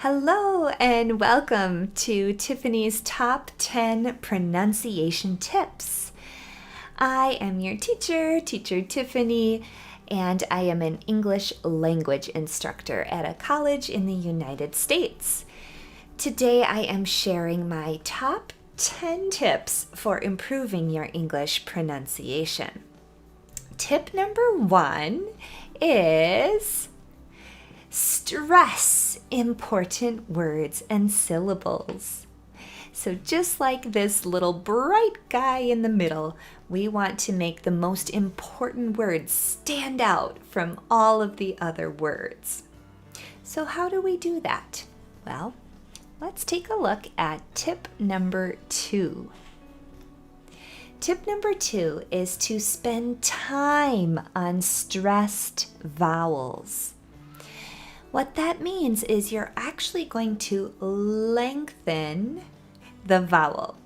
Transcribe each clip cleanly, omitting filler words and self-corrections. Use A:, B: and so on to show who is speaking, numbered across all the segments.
A: Hello and welcome to Tiffany's Top 10 Pronunciation Tips. I am your teacher, Teacher Tiffany, and I am an English language instructor at a college in the United States. Today I am sharing my top 10 tips for improving your English pronunciation. Tip number 1 is stress important words and syllables. So just like this little bright guy in the middle, we want to make the most important words stand out from all of the other words. So how do we do that? Well, let's take a look at tip number 2. Tip number 2 is to spend time on stressed vowels. What that means is you're actually going to lengthen the vowel.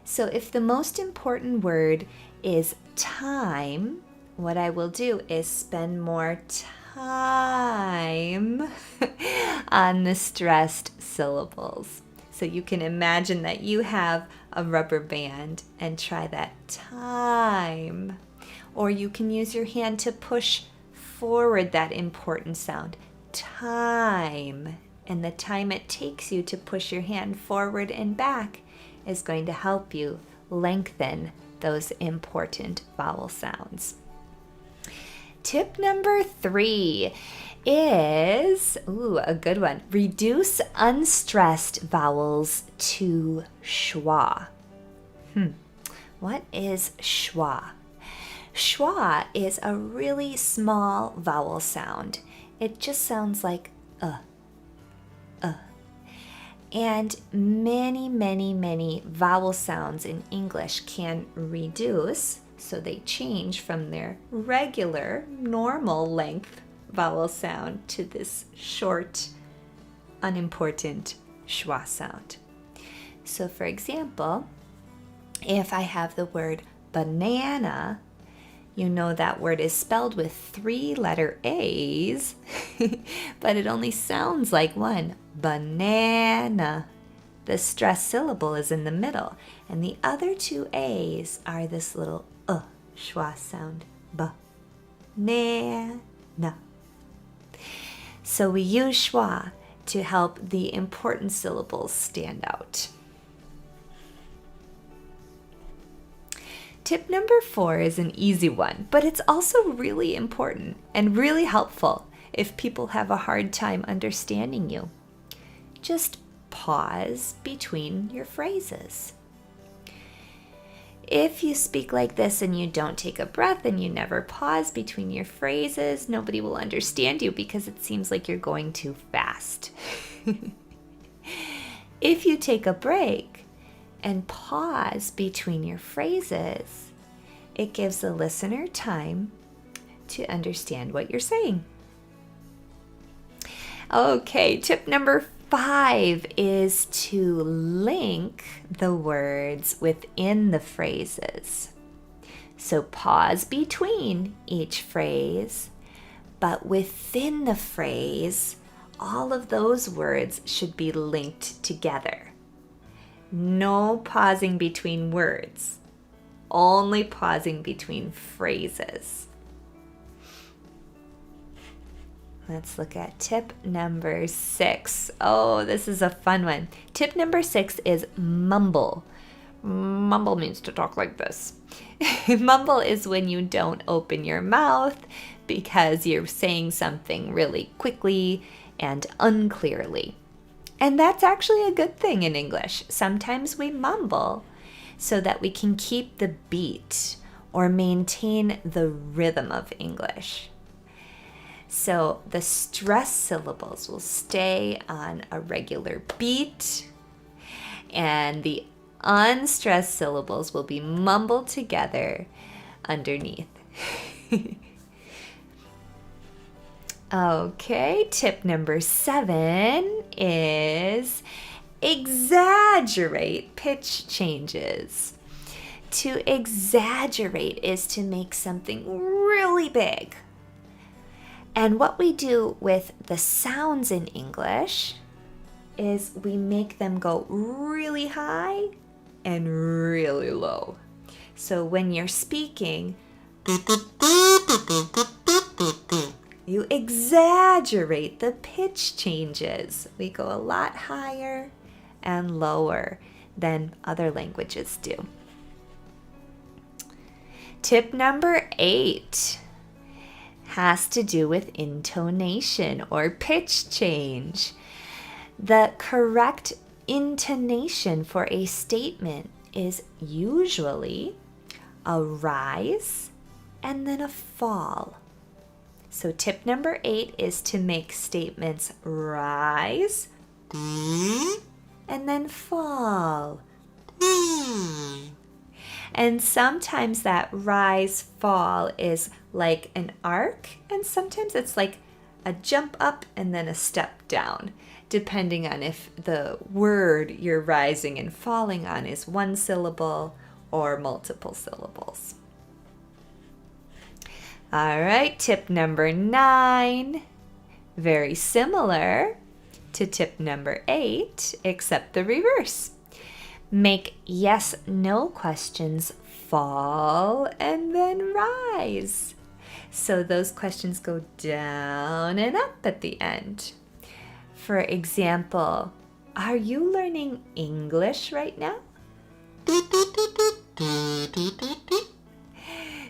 A: So if the most important word is time, what I will do is spend more time on the stressed syllables. So you can imagine that you have a rubber band and try that time. Or you can use your hand to push forward that important sound. Time, and the time it takes you to push your hand forward and back is going to help you lengthen those important vowel sounds. Tip number 3 is, a good one. Reduce unstressed vowels to schwa. What is schwa? Schwa is a really small vowel sound. It just sounds like And many vowel sounds in English can reduce, so they change from their regular, normal length vowel sound to this short, unimportant schwa sound. So for example, if I have the word banana, you know that word is spelled with 3 letter A's, but it only sounds like one, banana. The stressed syllable is in the middle, and the other 2 A's are this little schwa sound, banana. So we use schwa to help the important syllables stand out. Tip number 4 is an easy one, but it's also really important and really helpful if people have a hard time understanding you. Just pause between your phrases. If you speak like this and you don't take a breath and you never pause between your phrases, nobody will understand you because it seems like you're going too fast. If you take a break and pause between your phrases, it gives the listener time to understand what you're saying. Okay, tip number 5 is to link the words within the phrases. So pause between each phrase, but within the phrase, all of those words should be linked together. No pausing between words, only pausing between phrases. Let's look at tip number 6. Oh, this is a fun one. Tip number 6 is mumble. Mumble means to talk like this. Mumble is when you don't open your mouth because you're saying something really quickly and unclearly. And that's actually a good thing in English. Sometimes we mumble so that we can keep the beat or maintain the rhythm of English. So the stressed syllables will stay on a regular beat, and the unstressed syllables will be mumbled together underneath. Okay, tip number 7 is exaggerate pitch changes. To exaggerate is to make something really big. And what we do with the sounds in English is we make them go really high and really low. So when you're speaking, you exaggerate the pitch changes. We go a lot higher and lower than other languages do. Tip number 8 has to do with intonation or pitch change. The correct intonation for a statement is usually a rise and then a fall. So tip number 8 is to make statements rise and then fall. And sometimes that rise fall is like an arc, and sometimes it's like a jump up and then a step down, depending on if the word you're rising and falling on is one syllable or multiple syllables. All right, tip number 9, very similar to tip number 8, except the reverse. Make yes/no questions fall and then rise. So those questions go down and up at the end. For example, are you learning English right now?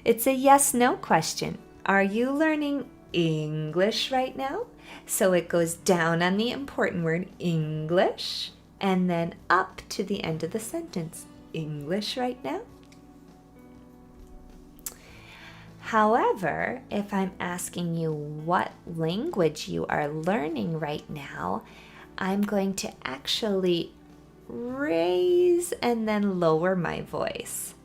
A: It's a yes/no question. Are you learning English right now? So it goes down on the important word English and then up to the end of the sentence. English right now? However, if I'm asking you what language you are learning right now, I'm going to actually raise and then lower my voice.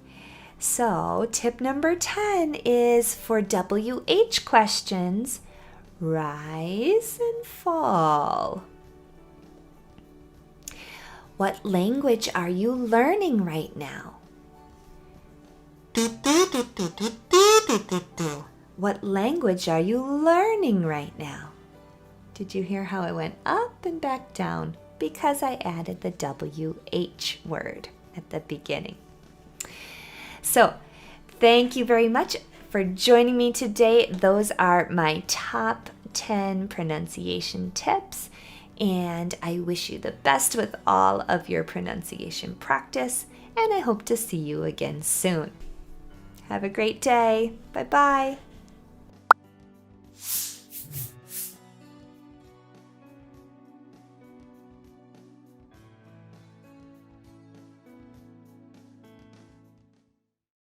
A: So tip number 10 is for WH questions, rise and fall. What language are you learning right now? What language are you learning right now? Did you hear how I went up and back down? Because I added the WH word at the beginning. So, thank you very much for joining me today. Those are my top 10 pronunciation tips. And I wish you the best with all of your pronunciation practice, and I hope to see you again soon. Have a great day. Bye-bye.